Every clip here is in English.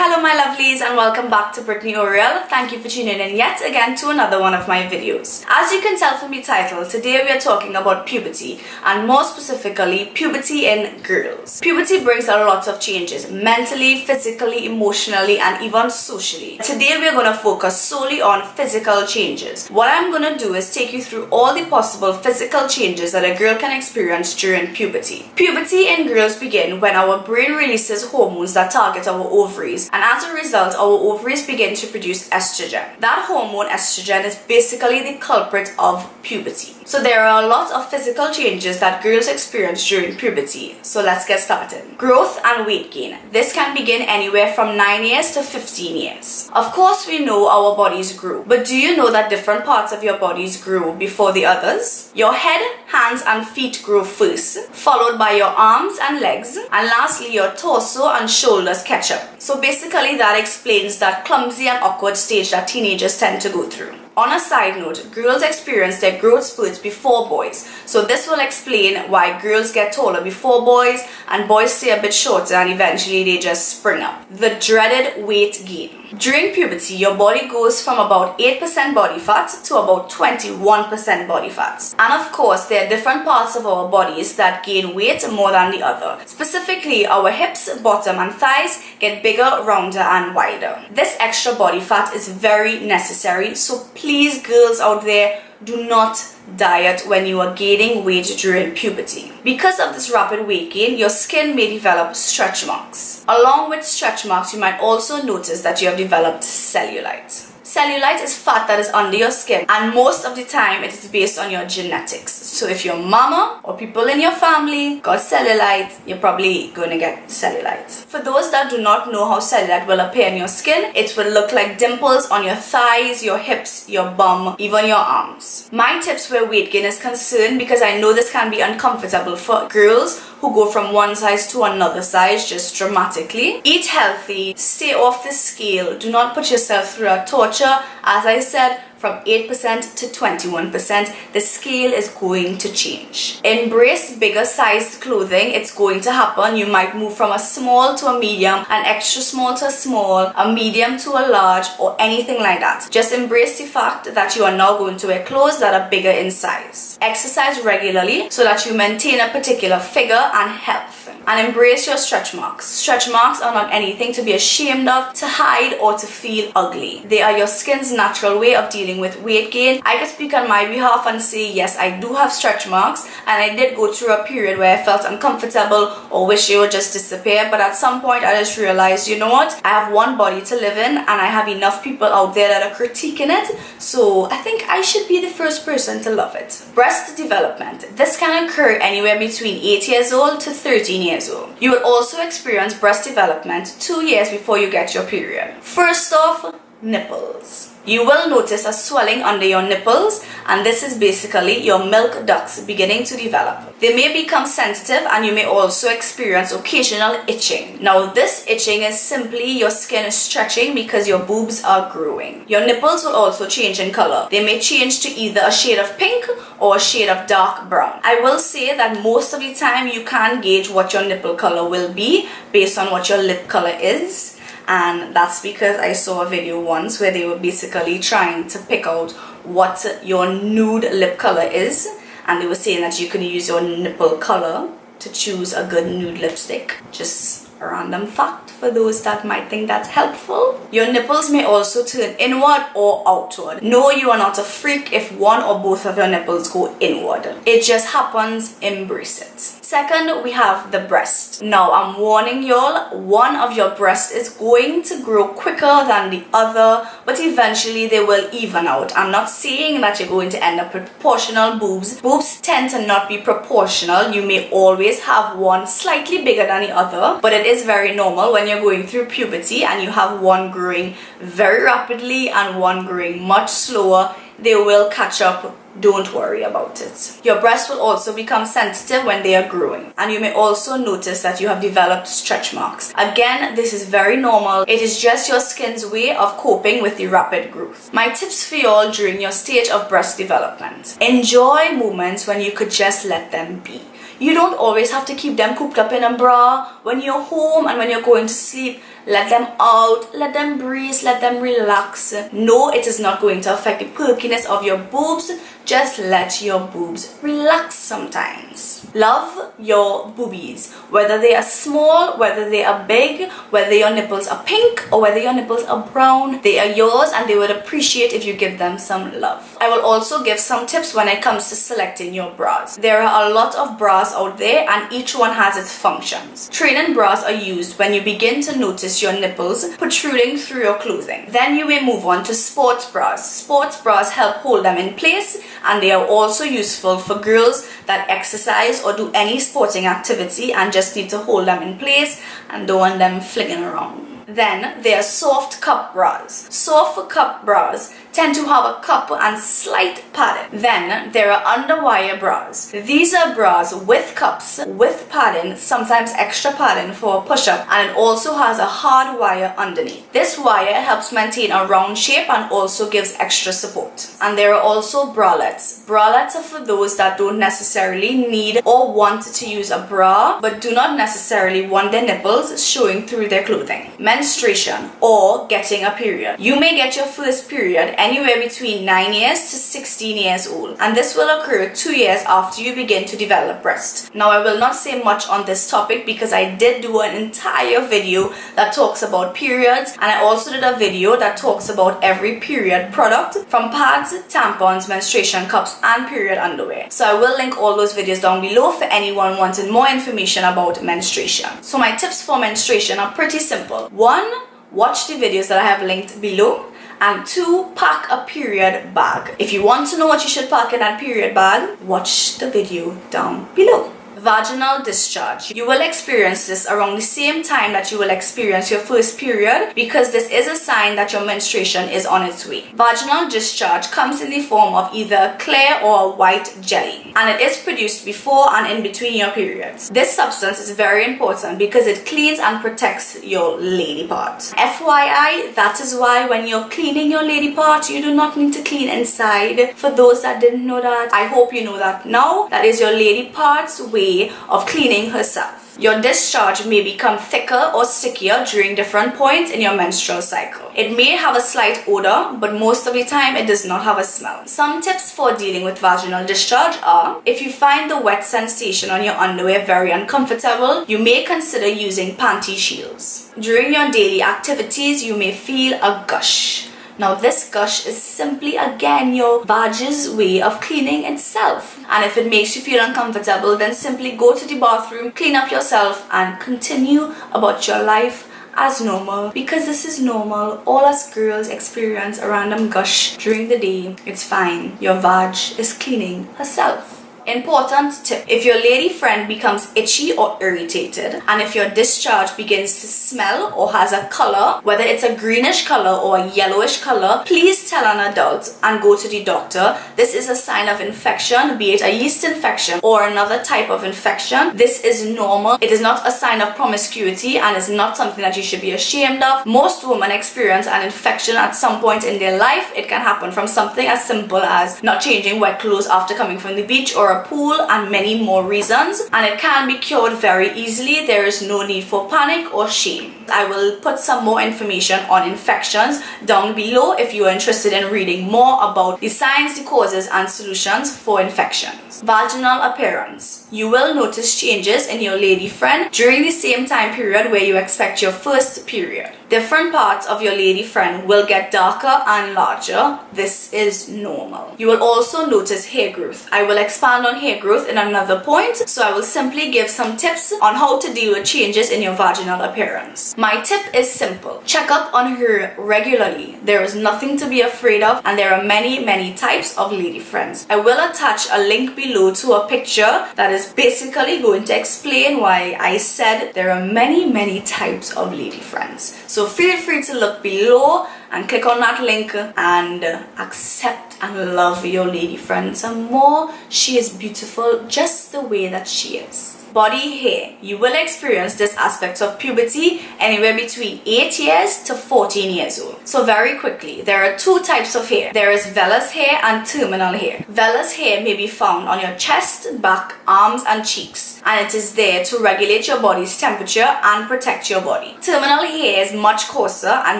Hello my lovelies and welcome back to BrittneyOriel. Thank you for tuning in yet again to another one of my videos. As you can tell from the title, today we are talking about puberty and more specifically puberty in girls. Puberty brings a lot of changes mentally, physically, emotionally and even socially. Today we are going to focus solely on physical changes. What I'm going to do is take you through all the possible physical changes that a girl can experience during puberty. Puberty in girls begin when our brain releases hormones that target our ovaries, and as a result our ovaries begin to produce estrogen. That hormone estrogen is basically the culprit of puberty. So there are a lot of physical changes that girls experience during puberty. So let's get started. Growth and weight gain. This can begin anywhere from 9 years to 15 years. Of course we know our bodies grow, but do you know that different parts of your bodies grow before the others? Your head, hands and feet grow first, followed by your arms and legs, and lastly your torso and shoulders catch up. So basically that explains that clumsy and awkward stage that teenagers tend to go through. On a side note, girls experience their growth spurts before boys. So this will explain why girls get taller before boys and boys stay a bit shorter and eventually they just spring up. The dreaded weight gain. During puberty, your body goes from about 8% body fat to about 21% body fat. And of course, there are different parts of our bodies that gain weight more than the other. Specifically, our hips, bottom and thighs get bigger, rounder and wider. This extra body fat is very necessary, so please girls out there, do not diet when you are gaining weight during puberty. Because of this rapid weight gain, your skin may develop stretch marks. Along with stretch marks, you might also notice that you have developed cellulite. Cellulite is fat that is under your skin, and most of the time it is based on your genetics. So if your mama or people in your family got cellulite, you're probably going to get cellulite. For those that do not know how cellulite will appear in your skin, it will look like dimples on your thighs, your hips, your bum, even your arms. My tips where weight gain is concerned, because I know this can be uncomfortable for girls who go from one size to another size just dramatically. Eat healthy, stay off the scale, do not put yourself through a torture. As I said, from 8% to 21%, the scale is going to change. Embrace bigger sized clothing. It's going to happen. You might move from a small to a medium, an extra small to a small, a medium to a large, or anything like that. Just embrace the fact that you are now going to wear clothes that are bigger in size. Exercise regularly so that you maintain a particular figure and health. And embrace your stretch marks. Stretch marks are not anything to be ashamed of, to hide, or to feel ugly. They are your skin's natural way of dealing with weight gain. I can speak on my behalf and say yes, I do have stretch marks, and I did go through a period where I felt uncomfortable or wish they would just disappear, but at some point I just realized, you know what, I have one body to live in and I have enough people out there that are critiquing it, so I think I should be the first person to love it. Breast development. This can occur anywhere between 8 years old to 13 years old. You will also experience breast development 2 years before you get your period. First off, nipples. You will notice a swelling under your nipples, and this is basically your milk ducts beginning to develop. They may become sensitive and you may also experience occasional itching. Now this itching is simply your skin stretching because your boobs are growing. Your nipples will also change in color. They may change to either a shade of pink or a shade of dark brown. I will say that most of the time you can gauge what your nipple color will be based on what your lip color is. And that's because I saw a video once where they were basically trying to pick out what your nude lip color is, and they were saying that you can use your nipple color to choose a good nude lipstick. Just a random fact for those that might think that's helpful. Your nipples may also turn inward or outward. No, you are not a freak if one or both of your nipples go inward. It just happens. Embrace it. Second, we have the breast. Now, I'm warning y'all, one of your breasts is going to grow quicker than the other, but eventually they will even out. I'm not saying that you're going to end up with proportional boobs. Boobs tend to not be proportional. You may always have one slightly bigger than the other, but it is very normal when you're going through puberty and you have one growing very rapidly and one growing much slower. They will catch up. Don't worry about it. Your breasts will also become sensitive when they are growing, and you may also notice that you have developed stretch marks. Again, this is very normal. It is just your skin's way of coping with the rapid growth. My tips for y'all during your stage of breast development: enjoy moments when you could just let them be. You don't always have to keep them cooped up in a bra. When you're home and when you're going to sleep, let them out, let them breathe, let them relax. No, it is not going to affect the perkiness of your boobs. Just let your boobs relax sometimes. Love your boobies. Whether they are small, whether they are big, whether your nipples are pink or whether your nipples are brown, they are yours and they would appreciate if you give them some love. I will also give some tips when it comes to selecting your bras. There are a lot of bras out there and each one has its functions. Training bras are used when you begin to notice your nipples protruding through your clothing. Then you may move on to sports bras. Sports bras help hold them in place, and they are also useful for girls that exercise or do any sporting activity and just need to hold them in place and don't want them flinging around. Then there are soft cup bras. Soft cup bras tend to have a cup and slight padding. Then there are underwire bras. These are bras with cups, with padding, sometimes extra padding for a push-up, and it also has a hard wire underneath. This wire helps maintain a round shape and also gives extra support. And there are also bralettes. Bralettes are for those that don't necessarily need or want to use a bra but do not necessarily want their nipples showing through their clothing. Menstruation or getting a period. You may get your first period anywhere between 9 years to 16 years old, and this will occur 2 years after you begin to develop breast. Now I will not say much on this topic because I did do an entire video that talks about periods, and I also did a video that talks about every period product from pads, tampons, menstruation cups and period underwear. So I will link all those videos down below for anyone wanting more information about menstruation. So my tips for menstruation are pretty simple. 1. Watch the videos that I have linked below. And 2, pack a period bag. If you want to know what you should pack in that period bag, watch the video down below. Vaginal discharge. You will experience this around the same time that you will experience your first period because this is a sign that your menstruation is on its way. Vaginal discharge comes in the form of either a clear or a white jelly, and it is produced before and in between your periods. This substance is very important because it cleans and protects your lady part. FYI, that is why when you're cleaning your lady part, you do not need to clean inside. For those that didn't know that, I hope you know that now. That is your lady part's way of cleaning herself. Your discharge may become thicker or stickier during different points in your menstrual cycle. It may have a slight odor, but most of the time it does not have a smell. Some tips for dealing with vaginal discharge are: if you find the wet sensation on your underwear very uncomfortable, you may consider using panty shields. During your daily activities, you may feel a gush. Now this gush is simply again your vag's way of cleaning itself. And if it makes you feel uncomfortable, then simply go to the bathroom, clean up yourself and continue about your life as normal, because this is normal. All us girls experience a random gush during the day. It's fine. Your vag is cleaning herself. Important tip: if your lady friend becomes itchy or irritated, and if your discharge begins to smell or has a color, whether it's a greenish color or a yellowish color, please tell an adult and go to the doctor. This is a sign of infection, be it a yeast infection or another type of infection. This is normal. It is not a sign of promiscuity and is not something that you should be ashamed of. Most women experience an infection at some point in their life. It can happen from something as simple as not changing wet clothes after coming from the beach or a pool, and many more reasons, and it can be cured very easily. There is no need for panic or shame. I will put some more information on infections down below if you are interested in reading more about the signs, the causes and solutions for infections. Vaginal appearance. You will notice changes in your lady friend during the same time period where you expect your first period. Different parts of your lady friend will get darker and larger. This is normal. You will also notice hair growth. I will expand on hair growth in another point, so I will simply give some tips on how to deal with changes in your vaginal appearance. My tip is simple: check up on her regularly. There is nothing to be afraid of, and there are many types of lady friends. I will attach a link below to a picture that is basically going to explain why I said there are many types of lady friends. So feel free to look below and click on that link and accept and love your lady friend some more. She is beautiful just the way that she is. Body hair. You will experience this aspect of puberty anywhere between 8 years to 14 years old. So very quickly, there are two types of hair. There is vellus hair and terminal hair. Vellus hair may be found on your chest, back, arms and cheeks, and it is there to regulate your body's temperature and protect your body. Terminal hair is much coarser and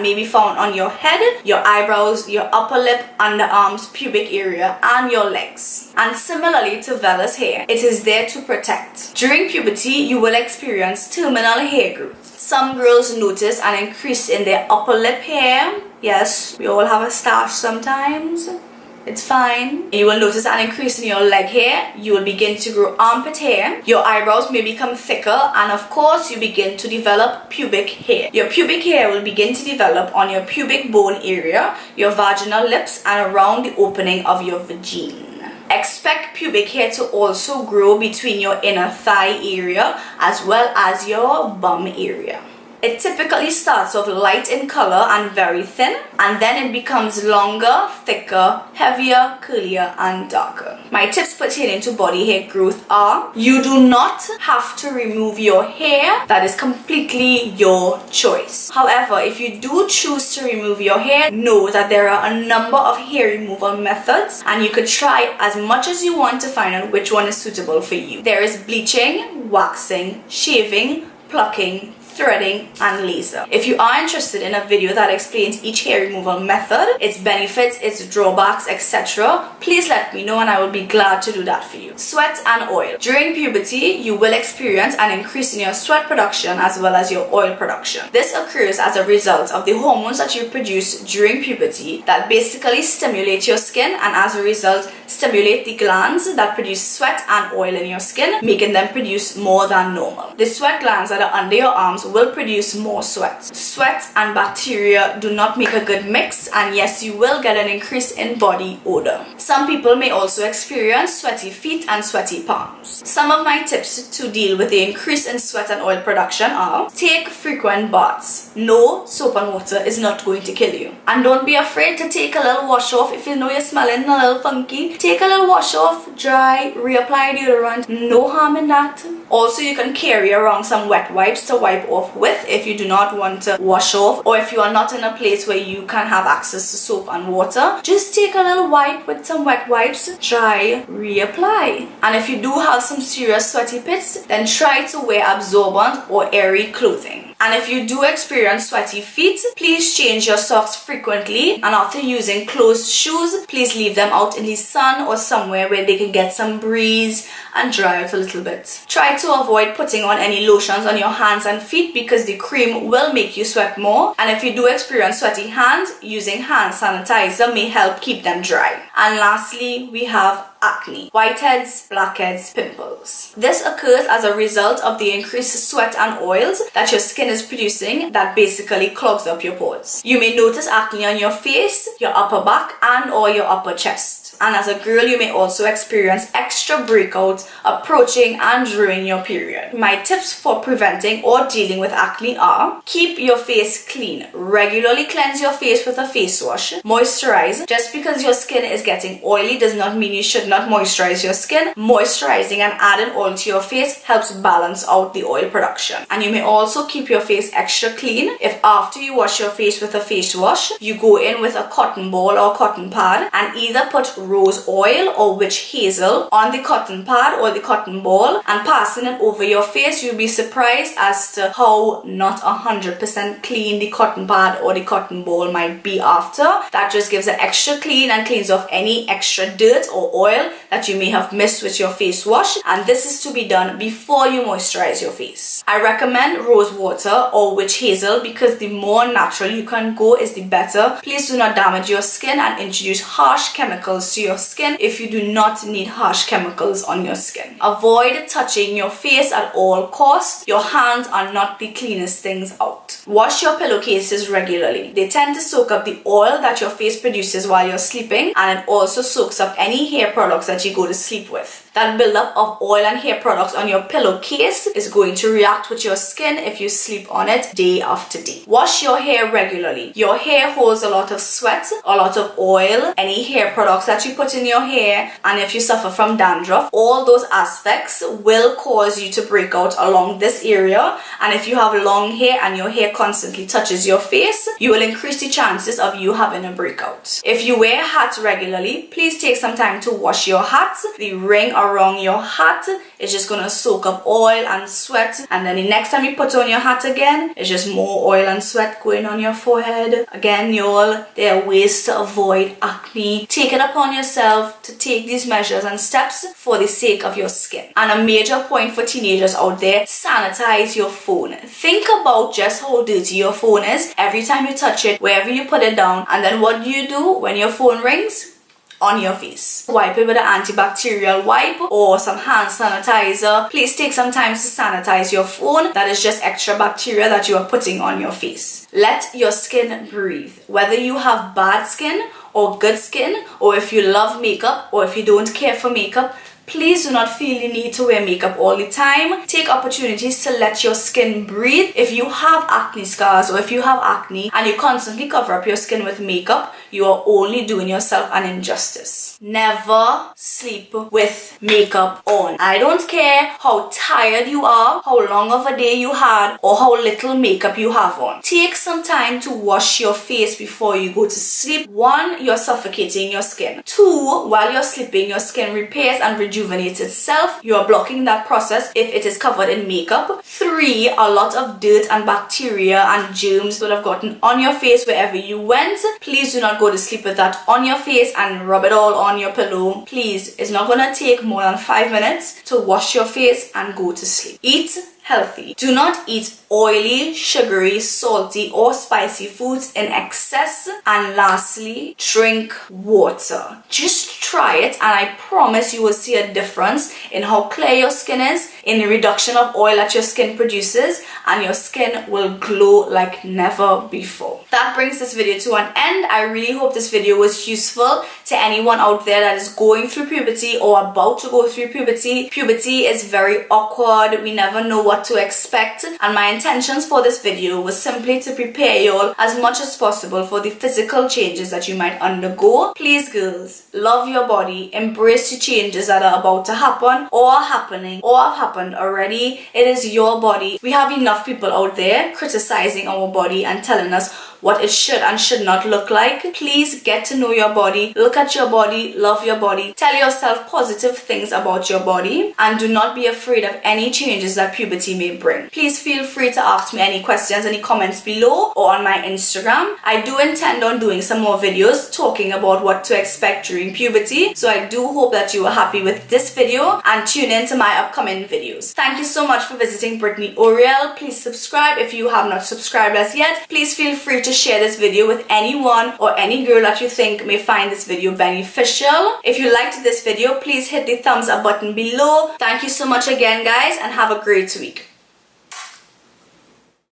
may be found on your head, your eyebrows, your upper lip, underarms, pubic area and your legs. And similarly to vellus hair, it is there to protect. During puberty, you will experience terminal hair growth. Some girls notice an increase in their upper lip hair. Yes, we all have a stash sometimes. It's fine. You will notice an increase in your leg hair. You will begin to grow armpit hair. Your eyebrows may become thicker, and of course you begin to develop pubic hair. Your pubic hair will begin to develop on your pubic bone area, your vaginal lips and around the opening of your vagina. Expect pubic hair to also grow between your inner thigh area as well as your bum area. It typically starts off light in color and very thin, and then it becomes longer, thicker, heavier, curlier and darker. My tips pertaining to body hair growth are: you do not have to remove your hair. That is completely your choice. However, if you do choose to remove your hair, know that there are a number of hair removal methods and you could try as much as you want to find out which one is suitable for you. There is bleaching, waxing, shaving, plucking, threading and laser. If you are interested in a video that explains each hair removal method, its benefits, its drawbacks, etc., please let me know and I will be glad to do that for you. Sweat and oil. During puberty, you will experience an increase in your sweat production as well as your oil production. This occurs as a result of the hormones that you produce during puberty that basically stimulate your skin, and as a result stimulate the glands that produce sweat and oil in your skin, making them produce more than normal. The sweat glands that are under your arms will produce more sweat. Sweat and bacteria do not make a good mix, and yes, you will get an increase in body odor. Some people may also experience sweaty feet and sweaty palms. Some of my tips to deal with the increase in sweat and oil production are: take frequent baths. No, soap and water is not going to kill you. And don't be afraid to take a little wash off if you know you're smelling a little funky. Take a little wash off, dry, reapply deodorant. No harm in that. Also, you can carry around some wet wipes to wipe off with if you do not want to wash off, or if you are not in a place where you can have access to soap and water, just take a little wipe with some wet wipes, dry, reapply. And if you do have some serious sweaty pits, then try to wear absorbent or airy clothing. And if you do experience sweaty feet, please change your socks frequently, and after using closed shoes, please leave them out in the sun or somewhere where they can get some breeze and dry out a little bit. Try to avoid putting on any lotions on your hands and feet because the cream will make you sweat more, and if you do experience sweaty hands, using hand sanitizer may help keep them dry. And lastly, we have acne, whiteheads, blackheads, pimples. This occurs as a result of the increased sweat and oils that your skin is producing that basically clogs up your pores. You may notice acne on your face, your upper back and or your upper chest. And as a girl, you may also experience extra breakouts approaching and during your period. My tips for preventing or dealing with acne are: keep your face clean. Regularly cleanse your face with a face wash. Moisturize. Just because your skin is getting oily does not mean you should not moisturize your skin. Moisturizing and adding oil to your face helps balance out the oil production. And you may also keep your face extra clean if after you wash your face with a face wash, you go in with a cotton ball or cotton pad and either put rose oil or witch hazel on the cotton pad or the cotton ball and passing it over your face. You'll be surprised as to how not 100% clean the cotton pad or the cotton ball might be after. That just gives an extra clean and cleans off any extra dirt or oil that you may have missed with your face wash, and this is to be done before you moisturize your face. I recommend rose water or witch hazel because the more natural you can go is the better. Please do not damage your skin and introduce harsh chemicals to your skin if you do not need harsh chemicals on your skin. Avoid touching your face at all costs. Your hands are not the cleanest things out. Wash your pillowcases regularly. They tend to soak up the oil that your face produces while you're sleeping, and it also soaks up any hair products that you go to sleep with. That buildup of oil and hair products on your pillowcase is going to react with your skin if you sleep on it day after day. Wash your hair regularly. Your hair holds a lot of sweat, a lot of oil, any hair products that you put in your hair, and if you suffer from dandruff, all those aspects will cause you to break out along this area. And if you have long hair and your hair constantly touches your face, you will increase the chances of you having a breakout. If you wear hats regularly, please take some time to wash your hat. The ring around your hat is just gonna soak up oil and sweat, and then the next time you put on your hat again, it's just more oil and sweat going on your forehead. Again, y'all, there are ways to avoid acne. Take it upon yourself to take these measures and steps for the sake of your skin. And a major point for teenagers out there, sanitize your phone. Think about just how dirty your phone is every time you touch it, wherever you put it down, and then what do you do when your phone rings? On your face. Wipe it with an antibacterial wipe or some hand sanitizer. Please take some time to sanitize your phone. That is just extra bacteria that you are putting on your face. Let your skin breathe. Whether you have bad skin or good skin, or if you love makeup or if you don't care for makeup, please do not feel the need to wear makeup all the time. Take opportunities to let your skin breathe. If you have acne scars or if you have acne and you constantly cover up your skin with makeup, you are only doing yourself an injustice. Never sleep with makeup on. I don't care how tired you are, how long of a day you had, or how little makeup you have on. Take some time to wash your face before you go to sleep. 1, you're suffocating your skin. 2, while you're sleeping, your skin repairs and rejuvenates itself. You are blocking that process if it is covered in makeup. 3, a lot of dirt and bacteria and germs would have gotten on your face wherever you went. Please do not go to sleep with that on your face and rub it all on your pillow. Please, it's not gonna take more than 5 minutes to wash your face and go to sleep. Eat healthy. Do not eat oily, sugary, salty, or spicy foods in excess. And lastly, drink water. Just try it and I promise you will see a difference in how clear your skin is, in the reduction of oil that your skin produces, and your skin will glow like never before. That brings this video to an end. I really hope this video was useful to anyone out there that is going through puberty or about to go through puberty. Puberty is very awkward. We never know what to expect, and my intentions for this video was simply to prepare you all as much as possible for the physical changes that you might undergo. Please girls, love your body, embrace the changes that are about to happen or are happening or have happened already. It is your body. We have enough people out there criticizing our body and telling us what it should and should not look like. Please get to know your body, look at your body, love your body, tell yourself positive things about your body, and do not be afraid of any changes that puberty may bring. Please feel free to ask me any questions, any comments below or on my Instagram. I do intend on doing some more videos talking about what to expect during puberty, so I do hope that you are happy with this video and tune in to my upcoming videos. Thank you so much for visiting BrittneyOriel. Please subscribe if you have not subscribed as yet. Please feel free to share this video with anyone or any girl that you think may find this video beneficial. If you liked this video, please hit the thumbs up button below. Thank you so much again, guys, and have a great week.